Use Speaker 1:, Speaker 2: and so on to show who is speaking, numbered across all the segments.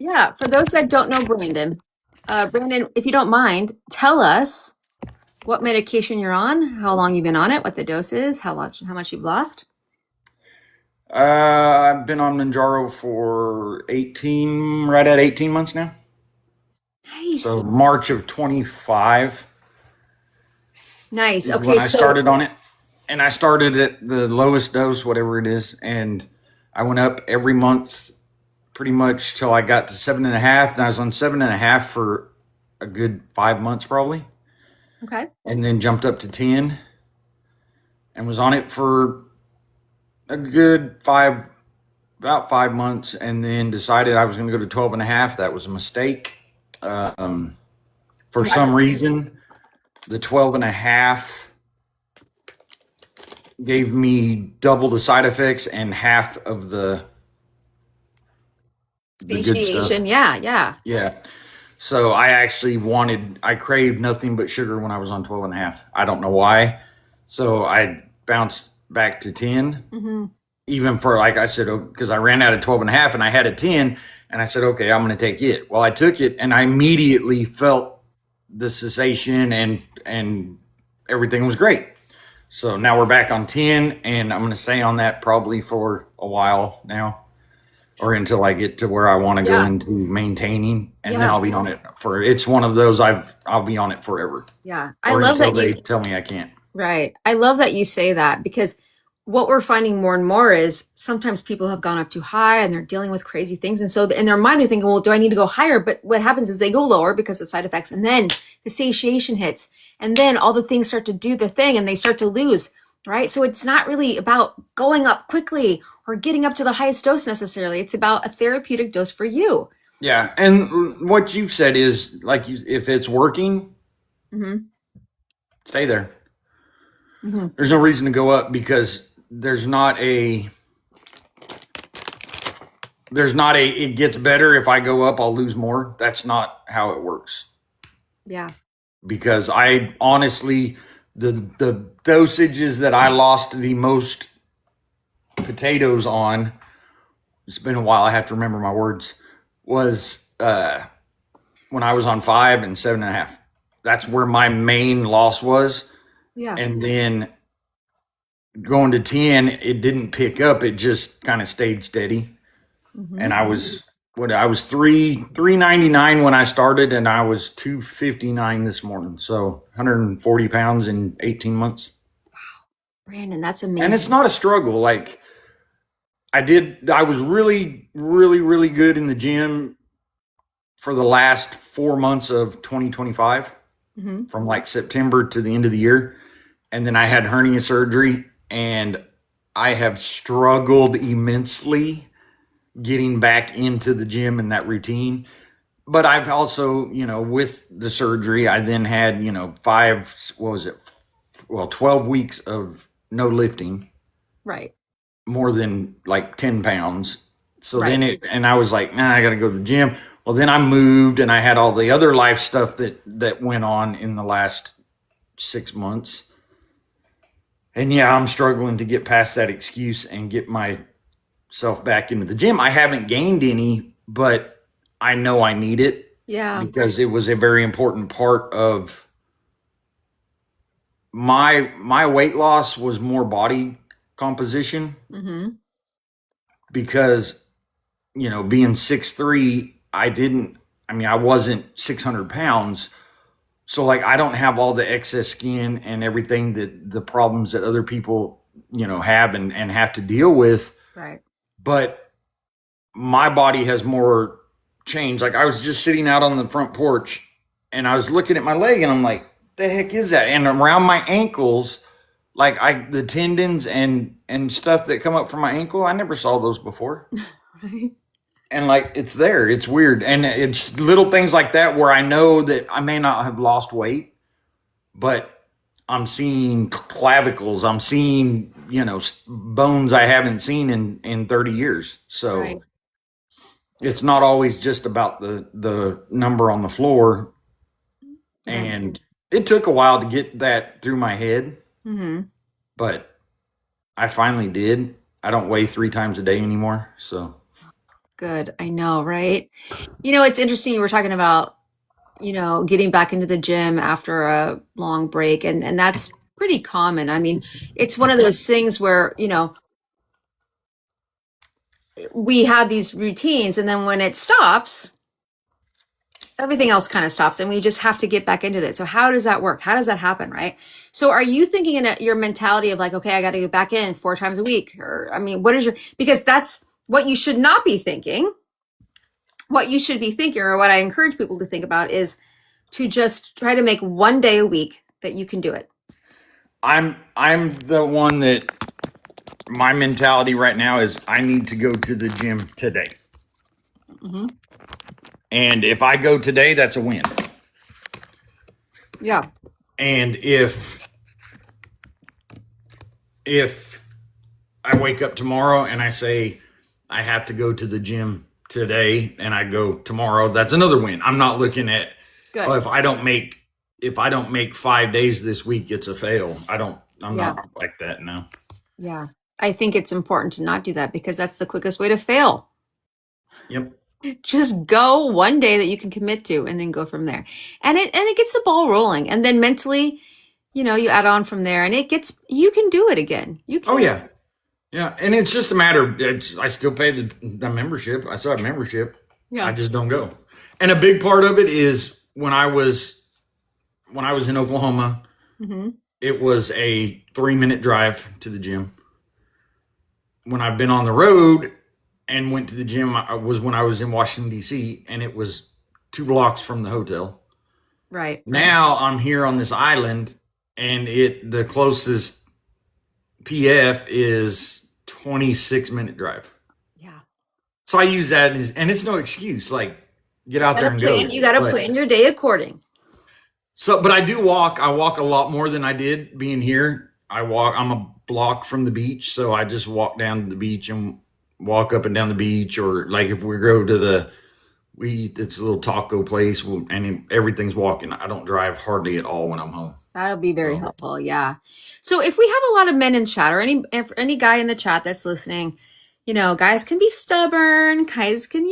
Speaker 1: Yeah, for those that don't know Brandon, if you don't mind, tell us what medication you're on, how long you've been on it, what the dose is, how much you've lost.
Speaker 2: I've been on Manjaro for 18, right at 18 months now.
Speaker 1: Nice.
Speaker 2: So March of 25
Speaker 1: Nice.
Speaker 2: is
Speaker 1: Okay,
Speaker 2: when I
Speaker 1: so
Speaker 2: started on it. And I started at the lowest dose, whatever it is. And I went up every month pretty much till I got to 7.5. And I was on 7.5 for a good 5 months probably.
Speaker 1: okay.
Speaker 2: And then jumped up to 10 and was on it for a good about 5 months, and then decided I was going to go to 12.5. That was a mistake. Um, for
Speaker 1: And what
Speaker 2: some reason, the 12.5 gave me double the side effects and half of the good stuff.
Speaker 1: satiation? Yeah, yeah.
Speaker 2: Yeah. So I craved nothing but sugar when I was on 12.5. I don't know why. So I bounced back to 10,
Speaker 1: Hmm.
Speaker 2: even for, like I said, because I ran out of 12.5 and I had a 10, and I said, okay, I'm going to take it. Well, I took it and I immediately felt the cessation, and everything was great. So now we're back on 10, and I'm going to stay on that probably for a while now, or until I get to where I want to go
Speaker 1: Yeah,
Speaker 2: into maintaining, and then
Speaker 1: yeah,
Speaker 2: I'll be on it for, it's one of those I'll be on it forever,
Speaker 1: yeah. I
Speaker 2: or
Speaker 1: love
Speaker 2: until
Speaker 1: that you
Speaker 2: they tell me I can't.
Speaker 1: Right. I love that you say that because what we're finding more and more is sometimes people have gone up too high and they're dealing with crazy things. And so in their mind, they're thinking, well, do I need to go higher? But what happens is they go lower because of side effects. And then the satiation hits. And then all the things start to do their thing and they start to lose. Right. So it's not really about going up quickly or getting up to the highest dose necessarily. It's about a therapeutic dose for you.
Speaker 2: Yeah, and what you've said is, like, if it's working,
Speaker 1: Hmm.
Speaker 2: stay there.
Speaker 1: Hmm.
Speaker 2: There's no reason to go up, because there's not a it gets better if I go up I'll lose more. That's not how it works.
Speaker 1: Yeah.
Speaker 2: Because I honestly, the dosages that I lost the most potatoes on, it's been a while, I have to remember my words, was when I was on 5 and 7.5. That's where my main loss was.
Speaker 1: Yeah.
Speaker 2: And then going to 10, it didn't pick up, it just kind of stayed steady. And
Speaker 1: Hmm.
Speaker 2: I was 399 when I started, and I was 259 this morning. So 140 pounds in 18 months.
Speaker 1: Brandon, that's
Speaker 2: And it's
Speaker 1: amazing.
Speaker 2: not a struggle. Like, I was really, really, really good in the gym for the last 4 months of 2025,
Speaker 1: Hmm.
Speaker 2: from like September to the end of the year. And then I had hernia surgery, and I have struggled immensely getting back into the gym and that routine. But I've also, with the surgery, I then had, what was it? Well, 12 weeks of no lifting,
Speaker 1: Right.
Speaker 2: more than like 10 pounds. So
Speaker 1: Right.
Speaker 2: and I was like, nah, I got to go to the gym. Well, then I moved, and I had all the other life stuff that went on in the last 6 months. And yeah, I'm struggling to get past that excuse and get myself back into the gym. I haven't gained any, but I know I need it,
Speaker 1: Yeah.
Speaker 2: because it was a very important part of my weight loss, was more body composition,
Speaker 1: Hmm.
Speaker 2: because being 6'3", I wasn't 600 pounds. So, like, I don't have all the excess skin and everything, that the problems that other people have and have to deal with.
Speaker 1: Right.
Speaker 2: But my body has more change. Like, I was just sitting out on the front porch, and I was looking at my leg, and I'm like, the heck is that? And around my ankles, like, the tendons and stuff that come up from my ankle, I never saw those before.
Speaker 1: Right.
Speaker 2: And, like, it's there. It's weird. And it's little things like that where I know that I may not have lost weight, but I'm seeing clavicles. I'm seeing, bones I haven't seen in 30 years.
Speaker 1: Right.
Speaker 2: So it's not always just about the number on the floor.
Speaker 1: Right.
Speaker 2: And it took a while to get that through my head,
Speaker 1: Hmm.
Speaker 2: but I finally did. I don't weigh 3 times a day anymore. So
Speaker 1: Good. I know, right? It's interesting. You were talking about, getting back into the gym after a long break, and that's pretty common. I mean, it's one of those things where, we have these routines, and then when it stops, everything else kind of stops, and we just have to get back into it. So how does that work? How does that happen, right? So are you thinking in your mentality of like, okay, I got to get back in 4 times a week? Or, I mean, what is because that's what you should not be thinking. What you should be thinking, or what I encourage people to think about, is to just try to make one day a week that you can do it.
Speaker 2: I'm the one that my mentality right now is I need to go to the gym today.
Speaker 1: Mm-hmm.
Speaker 2: And if I go today, that's a win.
Speaker 1: Yeah.
Speaker 2: And if I wake up tomorrow and I say I have to go to the gym today and I go tomorrow, that's another win. I'm not looking at,
Speaker 1: Good.
Speaker 2: oh, if I don't make 5 days this week, it's a fail. I'm
Speaker 1: Yeah.
Speaker 2: not like that now.
Speaker 1: Yeah. I think it's important to not do that because that's the quickest way to fail.
Speaker 2: Yep.
Speaker 1: Just go one day that you can commit to and then go from there. And it gets the ball rolling. And then mentally, you add on from there and you can do it again. You
Speaker 2: Oh
Speaker 1: can.
Speaker 2: yeah. Yeah. And it's just a matter of, I still pay the membership. I still have membership. I
Speaker 1: Yeah.
Speaker 2: just don't go. And a big part of it is when I was in Oklahoma,
Speaker 1: Mm-hmm.
Speaker 2: it was a 3-minute drive to the gym. When I've been on the road and went to the gym, was when I was in Washington, D.C., and it was 2 blocks from the hotel.
Speaker 1: Right.
Speaker 2: Now I'm here on this island, and the closest PF is 26-minute drive.
Speaker 1: Yeah.
Speaker 2: So I use that and it's no excuse. Like, get out there and go.
Speaker 1: You got to
Speaker 2: But
Speaker 1: plan your day according.
Speaker 2: but I do walk. I walk a lot more than I did being here. I'm a block from the beach, so I just walk down to the beach and walk up and down the beach. Or like if we go to it's a little taco place, and everything's walking. I don't drive hardly at all when I'm home.
Speaker 1: That'll be very
Speaker 2: So
Speaker 1: helpful. Yeah. So if we have a lot of men in chat, or any guy in the chat that's listening, guys can be stubborn. Guys can,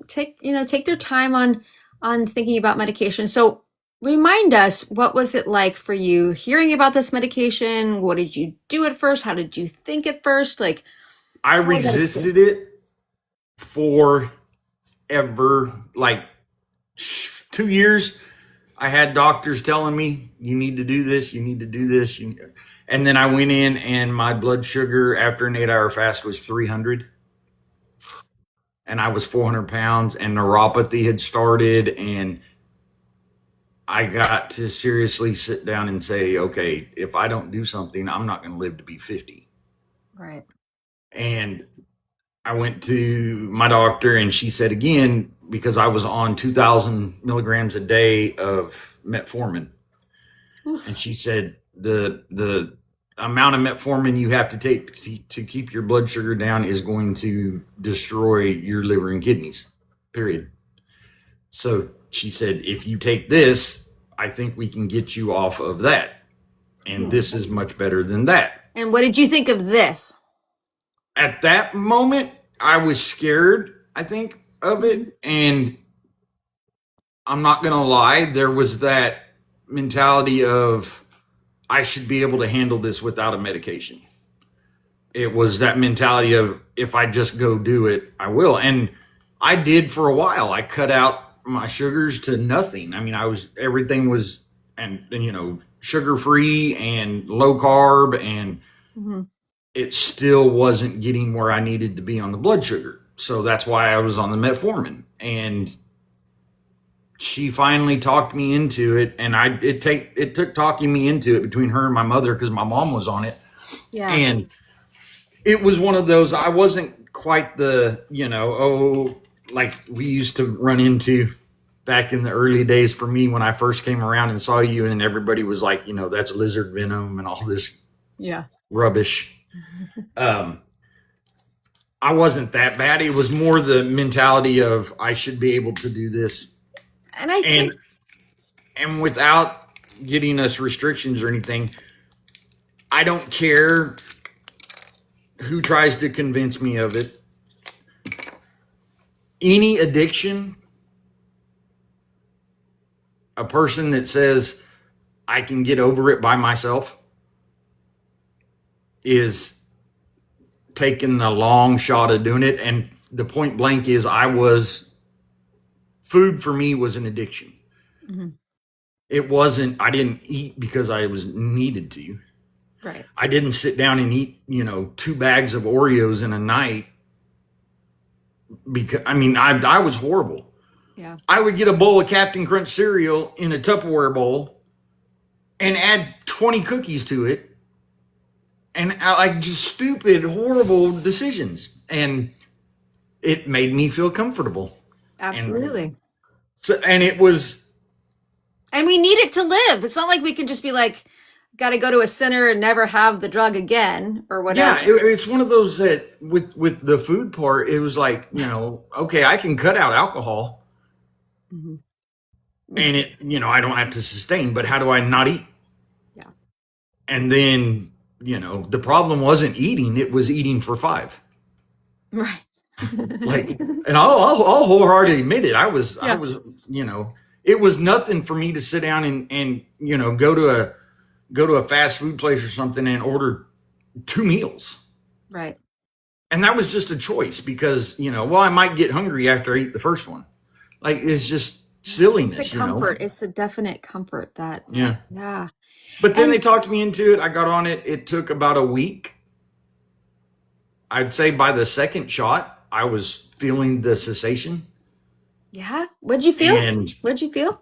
Speaker 1: take their time on thinking about medication. So remind us, what was it like for you hearing about this medication? What did you do at first? How did you think at first? Like,
Speaker 2: I
Speaker 1: how was that
Speaker 2: resisted it for ever, like 2 years. I had doctors telling me, you need to do this, you need to do this. And then I went in and my blood sugar after an 8-hour fast was 300. And I was 400 pounds and neuropathy had started. And I got to seriously sit down and say, okay, if I don't do something, I'm not going to live to be 50.
Speaker 1: Right.
Speaker 2: And I went to my doctor and she said again, because I was on 2,000 milligrams a day of metformin.
Speaker 1: Oof.
Speaker 2: And she said the amount of metformin you have to take to keep your blood sugar down is going to destroy your liver and kidneys, period. So she said, if you take this, I think we can get you off of that. And this is much better than that.
Speaker 1: And what did you think of this?
Speaker 2: At that moment, I was scared, I think, of it. And I'm not going to lie, there was that mentality of I should be able to handle this without a medication. It was that mentality of if I just go do it, I will. And I did for a while. I cut out my sugars to nothing. I mean, everything was, and sugar free and low carb, and
Speaker 1: Mm-hmm.
Speaker 2: it still wasn't getting where I needed to be on the blood sugar. So that's why I was on the metformin. And she finally talked me into it. And it took talking me into it between her and my mother, because my mom was on it.
Speaker 1: Yeah.
Speaker 2: And it was one of those, I wasn't quite the, like we used to run into back in the early days for me when I first came around and saw you, and everybody was like, that's lizard venom and all this
Speaker 1: Yeah.
Speaker 2: rubbish. I wasn't that bad. It was more the mentality of I should be able to do this,
Speaker 1: And I think,
Speaker 2: and without getting us restrictions or anything. I don't care who tries to convince me of it. any addiction, a person that says I can get over it by myself is taking the long shot of doing it. And the point blank is food for me was an addiction.
Speaker 1: Mhm.
Speaker 2: It wasn't, I didn't eat because I was needed to.
Speaker 1: Right.
Speaker 2: I didn't sit down and eat, 2 bags of Oreos in a night because, I was horrible.
Speaker 1: Yeah.
Speaker 2: I would get a bowl of Captain Crunch cereal in a Tupperware bowl and add 20 cookies to it, and like just stupid, horrible decisions. And it made me feel comfortable. And
Speaker 1: Absolutely.
Speaker 2: so, and it was,
Speaker 1: And we need it to live. It's not like we can just be like, got to go to a center and never have the drug again or whatever.
Speaker 2: yeah, it's one of those that with the food part, it was like, okay, I can cut out alcohol
Speaker 1: Mhm.
Speaker 2: and I don't have to sustain, but how do I not eat?
Speaker 1: Yeah.
Speaker 2: And then, the problem wasn't eating, it was eating for 5.
Speaker 1: Right.
Speaker 2: Like, and I'll wholeheartedly admit it. I
Speaker 1: Yeah.
Speaker 2: was, it was nothing for me to sit down and go to a fast food place or something and order 2 meals.
Speaker 1: Right.
Speaker 2: And that was just a choice because, I might get hungry after I eat the first one. Like, it's just silliness,
Speaker 1: It's a comfort. It's a definite comfort that,
Speaker 2: Yeah.
Speaker 1: yeah.
Speaker 2: But then
Speaker 1: And
Speaker 2: they talked me into it. I got on it. It took about a week. I'd say by the second shot, I was feeling the cessation.
Speaker 1: yeah, what'd you feel?
Speaker 2: And
Speaker 1: What'd you feel?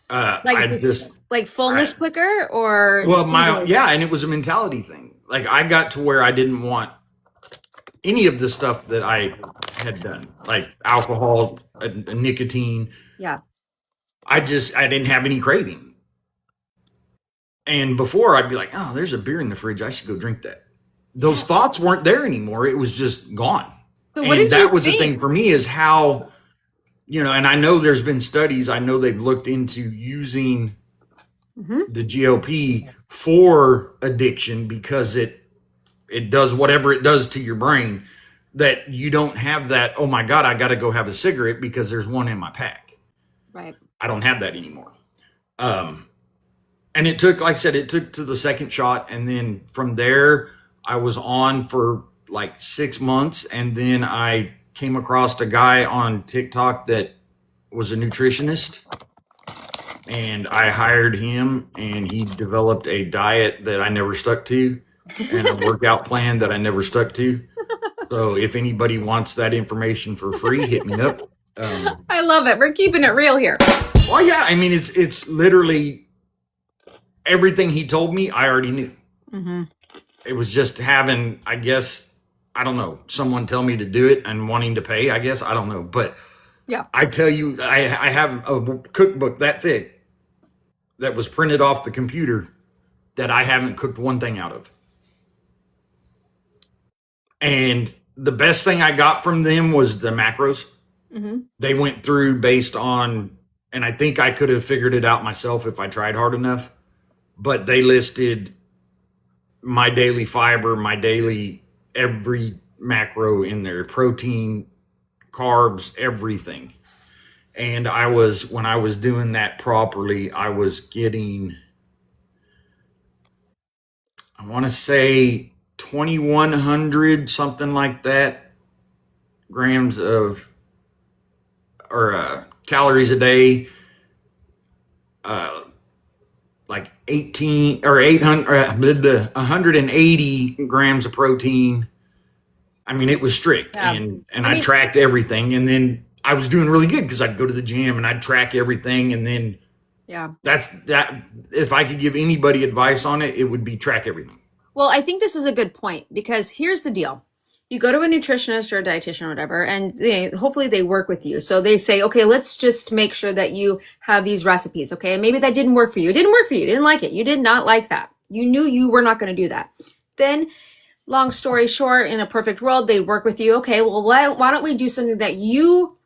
Speaker 2: I
Speaker 1: Like this,
Speaker 2: just,
Speaker 1: like
Speaker 2: I,
Speaker 1: fullness quicker or
Speaker 2: well,
Speaker 1: tingling?
Speaker 2: yeah, and it was a mentality thing. Like, I got to where I didn't want any of the stuff that I had done, like alcohol, nicotine.
Speaker 1: Yeah.
Speaker 2: I didn't have any craving. And before I'd be like, oh, there's a beer in the fridge. I should go drink that. Those
Speaker 1: Yeah.
Speaker 2: thoughts weren't there anymore. It was just gone.
Speaker 1: So what
Speaker 2: And
Speaker 1: did you
Speaker 2: that was the thing
Speaker 1: think?
Speaker 2: for me is how, and I know there's been studies, I know they've looked into using
Speaker 1: Hmm.
Speaker 2: the GLP for addiction because it does whatever it does to your brain, that you don't have that, oh my God, I got to go have a cigarette because there's one in my pack.
Speaker 1: Right.
Speaker 2: I don't have that anymore. And it took, like I said, it took to the second shot. And then from there, I was on for like 6 months. And then I came across a guy on TikTok that was a nutritionist. And I hired him, and he developed a diet that I never stuck to and a workout plan that I never stuck to. So if anybody wants that information for free, hit me up.
Speaker 1: I love it. We're keeping it real here.
Speaker 2: Well, yeah, it's literally everything he told me, I already knew.
Speaker 1: Hmm.
Speaker 2: It was just having, I guess, I don't know, someone tell me to do it and wanting to pay, I guess. I don't know. But
Speaker 1: Yeah.
Speaker 2: I tell you, I have a cookbook that thick that was printed off the computer that I haven't cooked one thing out of. And the best thing I got from them was the macros.
Speaker 1: Hmm.
Speaker 2: They went through based on, and I think I could have figured it out myself if I tried hard enough, but they listed my daily fiber, my daily every macro in there, protein, carbs, everything. And when I was doing that properly, I was getting, I want to say 2,100, something like that, grams of, or calories a day, like 18 or 800, 180 grams of protein. I mean, it was strict,
Speaker 1: Yeah.
Speaker 2: and
Speaker 1: I
Speaker 2: I
Speaker 1: mean,
Speaker 2: tracked everything, and then I was doing really good because I'd go to the gym and I'd track everything, and then
Speaker 1: yeah.
Speaker 2: that's that. If I could give anybody advice on it, it would be track everything.
Speaker 1: Well, I think this is a good point because here's the deal. You go to a nutritionist or a dietitian or whatever, and hopefully they work with you. So they say, okay, let's just make sure that you have these recipes. Okay. And maybe that didn't work for you. It didn't work for you. You didn't like it. You did not like that. You knew you were not going to do that. Then, long story short, in a perfect world, they work with you. Okay. Well, why don't we do something that you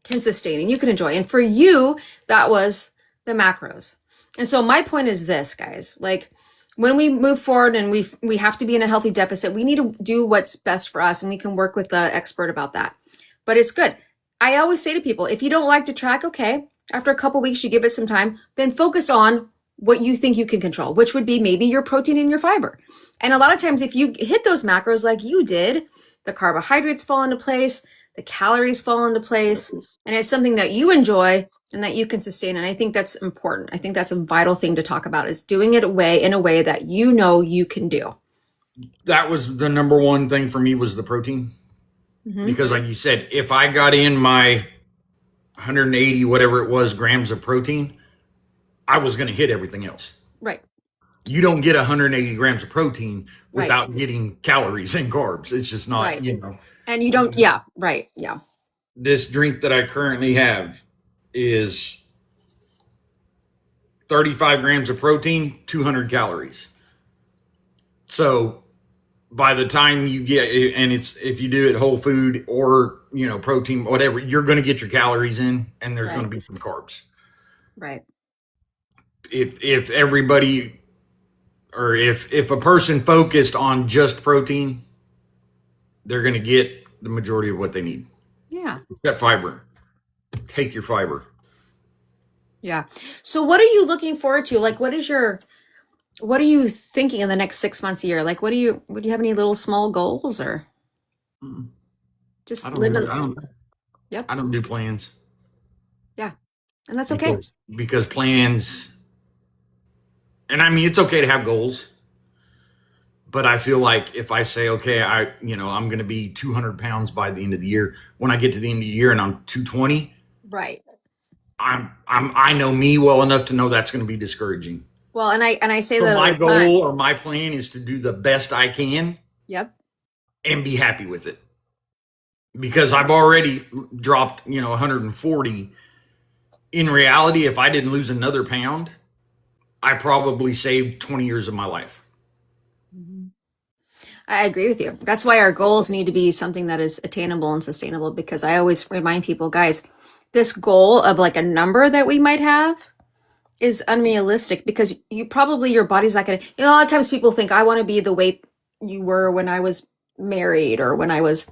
Speaker 1: can sustain and you can enjoy? And for you, that was the macros. And so my point is this, guys, like, when we move forward and we have to be in a healthy deficit, we need to do what's best for us, and we can work with the expert about that. But it's good. I always say to people, if you don't like to track, okay, after a couple weeks, you give it some time, then focus on what you think you can control, which would be maybe your protein and your fiber. And a lot of times, if you hit those macros like you did, the carbohydrates fall into place, the calories fall into place, and it's something that you enjoy and that you can sustain. And I think that's important. I think that's a vital thing to talk about is doing it in a way that you know you can do.
Speaker 2: That was the number one thing for me was the protein.
Speaker 1: Mm-hmm.
Speaker 2: Because like you said, if I got in my 180, whatever it was, grams of protein, I was going to hit everything else.
Speaker 1: Right.
Speaker 2: You don't get 180 grams of protein
Speaker 1: Right.
Speaker 2: without getting calories and carbs. It's just not,
Speaker 1: Right. And you don't, yeah, right. Yeah.
Speaker 2: This drink that I currently have is 35 grams of protein, 200 calories. So by the time you get, and it's, if you do it whole food or, protein, whatever, you're going to get your calories in and there's going to
Speaker 1: Right.
Speaker 2: be some carbs.
Speaker 1: Right.
Speaker 2: If everybody, or if a person focused on just protein, they're going to get the majority of what they need.
Speaker 1: Yeah.
Speaker 2: Except fiber. Take your fiber.
Speaker 1: Yeah. So what are you looking forward to? Like, what are you thinking in the next 6 months, a year? Like, would you have any little small goals or
Speaker 2: I
Speaker 1: just
Speaker 2: don't
Speaker 1: live
Speaker 2: do,
Speaker 1: in? Yep.
Speaker 2: I don't do plans
Speaker 1: Yeah. And that's okay.
Speaker 2: because plans, and I mean, it's okay to have goals, but I feel like if I say, okay, I'm going to be 200 pounds by the end of the year, when I get to the end of the year and I'm 220,
Speaker 1: Right.
Speaker 2: I know me well enough to know that's going to be discouraging.
Speaker 1: Well, and I say
Speaker 2: So
Speaker 1: that all
Speaker 2: my
Speaker 1: the time.
Speaker 2: goal or my plan is to do the best I can
Speaker 1: Yep.
Speaker 2: and be happy with it. Because I've already dropped, 140. In reality, if I didn't lose another pound, I probably saved 20 years of my life.
Speaker 1: Mhm. I agree with you. That's why our goals need to be something that is attainable and sustainable because I always remind people, guys, this goal of like a number that we might have is unrealistic because your body's not going to, a lot of times people think I want to be the weight you were when I was married or when I was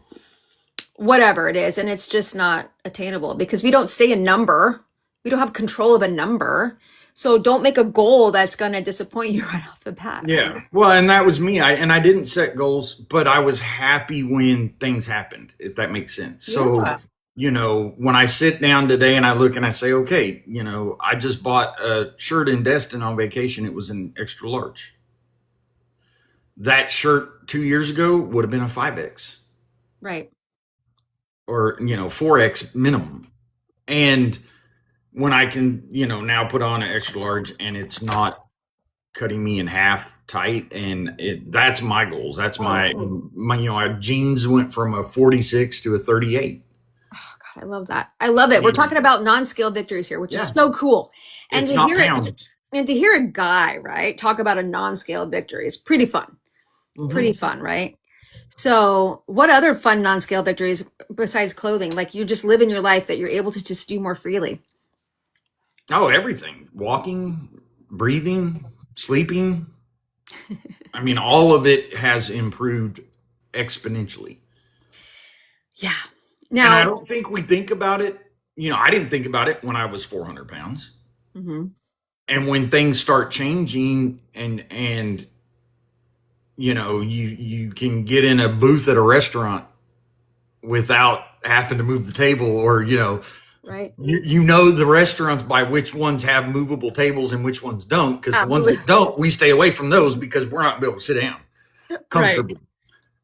Speaker 1: whatever it is. And it's just not attainable because we don't stay a number. We don't have control of a number. So don't make a goal that's going to disappoint you right off the bat.
Speaker 2: Yeah. Well, and that was me. I didn't set goals, but I was happy when things happened, if that makes sense. So,
Speaker 1: Yeah.
Speaker 2: when I sit down today and I look and I say, okay, I just bought a shirt in Destin on vacation. It was an extra large. That shirt 2 years ago would have been a 5X
Speaker 1: Right.
Speaker 2: or, 4X minimum. And when I can, now put on an extra large and it's not cutting me in half tight, and that's my goals. That's my jeans went from a 46 to a 38.
Speaker 1: Oh, God, I love that. I love it. We're talking about non-scale victories here, which is
Speaker 2: Yeah,
Speaker 1: so cool. And
Speaker 2: it's
Speaker 1: to
Speaker 2: not
Speaker 1: hear it,
Speaker 2: pounds.
Speaker 1: and to hear a guy, right, talk about a non-scale victory is pretty fun. Pretty
Speaker 2: Hmm.
Speaker 1: fun, right? So, what other fun non-scale victories besides clothing? Like you just live in your life that you're able to just do more freely.
Speaker 2: Oh, everything. Walking, breathing, sleeping. I mean, all of it has improved exponentially.
Speaker 1: Yeah.
Speaker 2: And I
Speaker 1: Now,
Speaker 2: don't think we think about it. I didn't think about it when I was 400 pounds.
Speaker 1: mhm,
Speaker 2: And when things start changing and you can get in a booth at a restaurant without having to move the table, or
Speaker 1: right?
Speaker 2: you know the restaurants by which ones have movable tables and which ones don't, because the ones
Speaker 1: Absolutely.
Speaker 2: that don't, we stay away from those because we're not gonna be able to sit down
Speaker 1: Right.
Speaker 2: comfortably.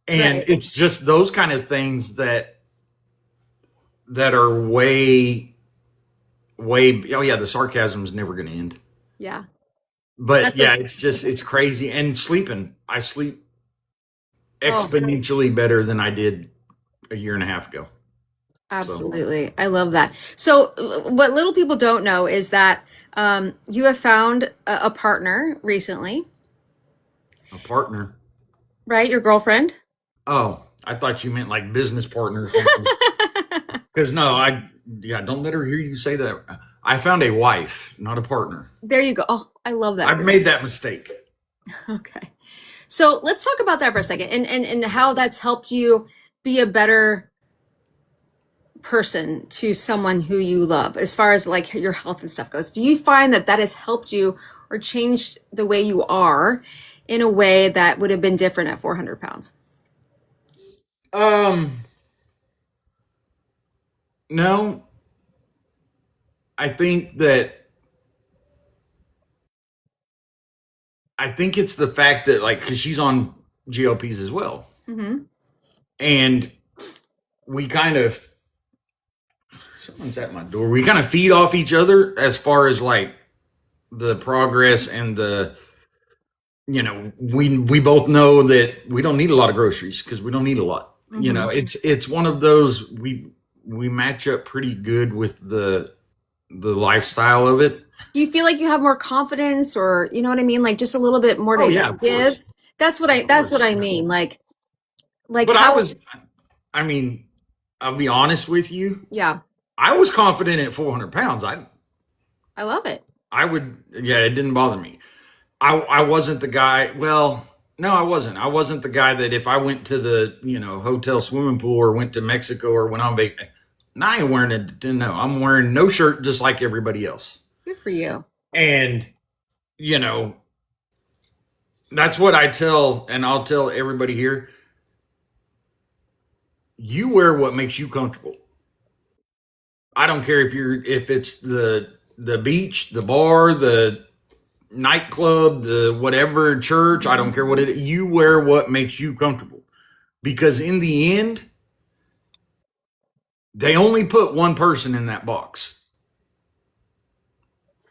Speaker 2: And
Speaker 1: Right.
Speaker 2: it's just those kind of things that are way, oh yeah, the sarcasm is never going to end.
Speaker 1: Yeah.
Speaker 2: But
Speaker 1: That's a
Speaker 2: yeah, it's crazy. And sleeping, I sleep
Speaker 1: oh,
Speaker 2: exponentially better than I did a year and a half ago. So
Speaker 1: absolutely. I love that. So, what little people don't know is that you have found a partner recently,
Speaker 2: a partner.
Speaker 1: right? Your girlfriend.
Speaker 2: Oh, I thought you meant like business partner or something. Because no, yeah, don't let her hear you say that. I found a wife, not a partner.
Speaker 1: There you go. Oh, I love that.
Speaker 2: I've made that mistake.
Speaker 1: Okay. So let's talk about that for a second and how that's helped you be a better person to someone who you love, as far as like your health and stuff goes? Do you find that that has helped you or changed the way you are in a way that would have been different at 400 pounds?
Speaker 2: Um, no, I think that I think it's the fact that like because she's on GLPs as well,
Speaker 1: Mm-hmm.
Speaker 2: and we kind of someone's at my door. We kind of feed off each other as far as like the progress and the we both know that we don't need a lot of groceries because we don't need a lot.
Speaker 1: Mm-hmm.
Speaker 2: It's one of those we match up pretty good with the lifestyle of it.
Speaker 1: Do you feel like you have more confidence, or you know what I mean? Like just a little bit more
Speaker 2: Oh
Speaker 1: to
Speaker 2: yeah, of
Speaker 1: give?
Speaker 2: course, of
Speaker 1: That's what
Speaker 2: course.
Speaker 1: I mean. Like
Speaker 2: But
Speaker 1: how,
Speaker 2: I mean, I'll be honest with you.
Speaker 1: yeah,
Speaker 2: I was confident at 400 pounds.
Speaker 1: I love it.
Speaker 2: I would, yeah, it didn't bother me. I wasn't the guy. Well, no, I wasn't. I wasn't the guy that if I went to the hotel swimming pool or went to Mexico or went on vacation, I ain't wearing it. No, I'm wearing no shirt just like everybody else.
Speaker 1: Good for you.
Speaker 2: And you know that's what I tell, and I'll tell everybody here. You wear what makes you comfortable. I don't care if it's the beach, the bar, the nightclub, the whatever church. I don't care what it. You wear what makes you comfortable because in the end, they only put one person in that box.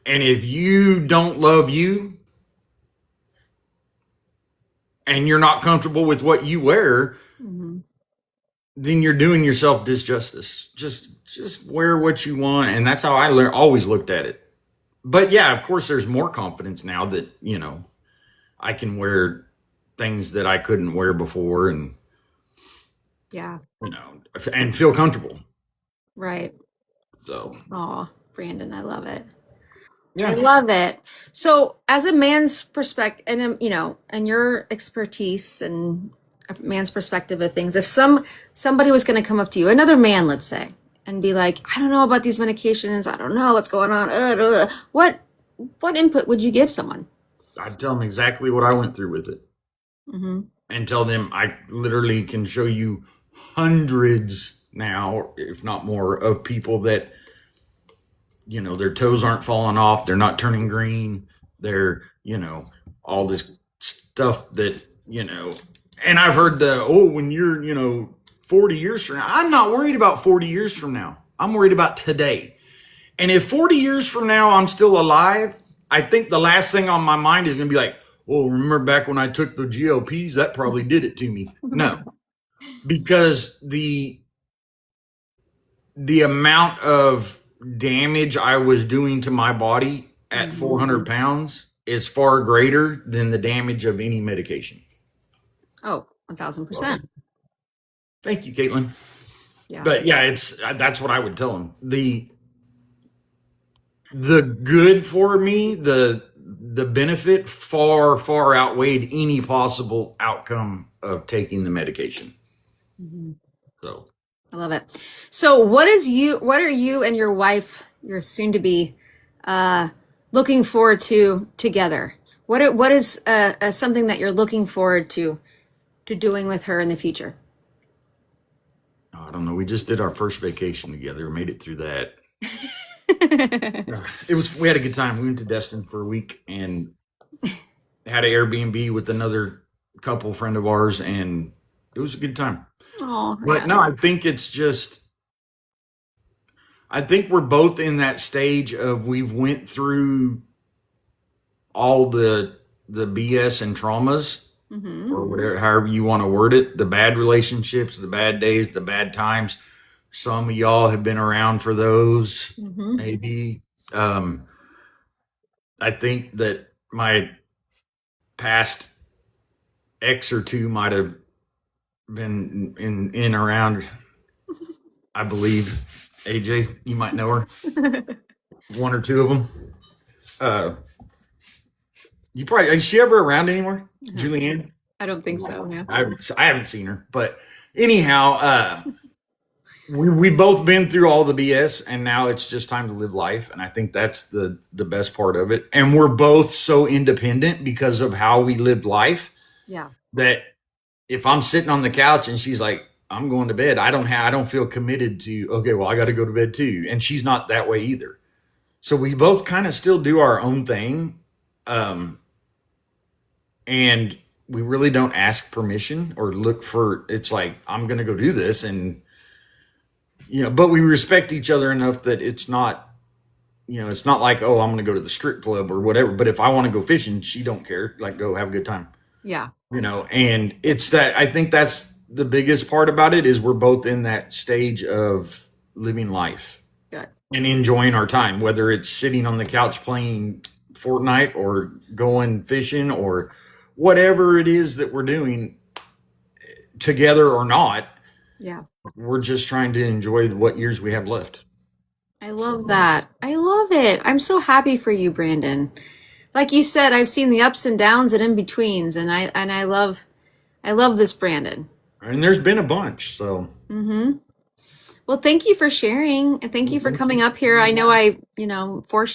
Speaker 2: And if you don't love you and you're not comfortable with what you wear,
Speaker 1: Mm-hmm.
Speaker 2: then you're doing yourself disjustice. Just wear what you want, and that's how always looked at it. But yeah, of course, there's more confidence now that I can wear things that I couldn't wear before, and
Speaker 1: Yeah,
Speaker 2: and feel comfortable.
Speaker 1: right.
Speaker 2: So
Speaker 1: Oh, Brandon, I love it. I
Speaker 2: yeah,
Speaker 1: love it. So, as a man's perspective, and and your expertise and a man's perspective of things, if somebody was going to come up to you, another man, let's say, and be like, "I don't know about these medications. I don't know what's going on." What input would you give someone?
Speaker 2: I'd tell them exactly what I went through with it,
Speaker 1: Mm-hmm.
Speaker 2: and tell them I literally can show you hundreds now, if not more, of people that their toes aren't falling off, they're not turning green, they're all this stuff that and I've heard when you're 40 years from now. I'm not worried about 40 years from now. I'm worried about today. And if 40 years from now I'm still alive, I think the last thing on my mind is going to be like, well, remember back when I took the GLPs, that probably did it to me. No, because the amount of damage I was doing to my body at
Speaker 1: Mm-hmm.
Speaker 2: 400 pounds is far greater than the damage of any medication.
Speaker 1: Oh,
Speaker 2: So,
Speaker 1: 1000%.
Speaker 2: thank you, Caitlin.
Speaker 1: Yeah.
Speaker 2: But yeah, that's what I would tell them. The good for me, the benefit far outweighed any possible outcome of taking the medication.
Speaker 1: Mhm.
Speaker 2: So
Speaker 1: I love it. So, what are you and your wife, your soon to be, uh, looking forward to together? What is something that you're looking forward to doing with her in the future?
Speaker 2: I don't know. We just did our first vacation together. Made it through that. We had a good time. We went to Destin for a week and had an Airbnb with another couple friend of ours, and it was a good time.
Speaker 1: Oh,
Speaker 2: But
Speaker 1: yeah.
Speaker 2: no, I think we're both in that stage of we've went through all the BS and traumas
Speaker 1: Mm-hmm.
Speaker 2: or whatever, however you want to word it, the bad relationships, the bad days, the bad times. Some of y'all have been around for those,
Speaker 1: Mm-hmm.
Speaker 2: maybe. Um, I think that my past X or two might have been in around. I believe AJ, you might know her, one or two of them. Uh, you probably is she ever around anymore, Julianne?
Speaker 1: I don't think so. Yeah.
Speaker 2: I haven't seen her, but anyhow, We both been through all the BS, and now it's just time to live life. And I think that's the best part of it. And we're both so independent because of how we lived life
Speaker 1: Yeah.
Speaker 2: that if I'm sitting on the couch and she's like, "I'm going to bed," I don't feel committed to. Okay, well, I got to go to bed too, and she's not that way either. So we both kind of still do our own thing, um, and we really don't ask permission or look for. It's like I'm going to go do this, and but we respect each other enough that it's not. It's not like, oh, I'm going to go to the strip club or whatever. But if I want to go fishing, she don't care. Like, go have a good time.
Speaker 1: Yeah.
Speaker 2: And it's that I think that's the biggest part about it is we're both in that stage of living life
Speaker 1: Good.
Speaker 2: and enjoying our time, whether it's sitting on the couch playing Fortnite or going fishing or whatever it is that we're doing together or not.
Speaker 1: Yeah.
Speaker 2: We're just trying to enjoy what years we have left.
Speaker 1: I love
Speaker 2: So,
Speaker 1: that. I love it. I'm so happy for you, Brandon. Like you said, I've seen the ups and downs and in betweens, and I love this Brandon.
Speaker 2: and there's been a bunch. So,
Speaker 1: Mm-hmm. Well, thank you for sharing, and thank
Speaker 2: well,
Speaker 1: you for
Speaker 2: thank
Speaker 1: coming
Speaker 2: you.
Speaker 1: up here. I know I, forced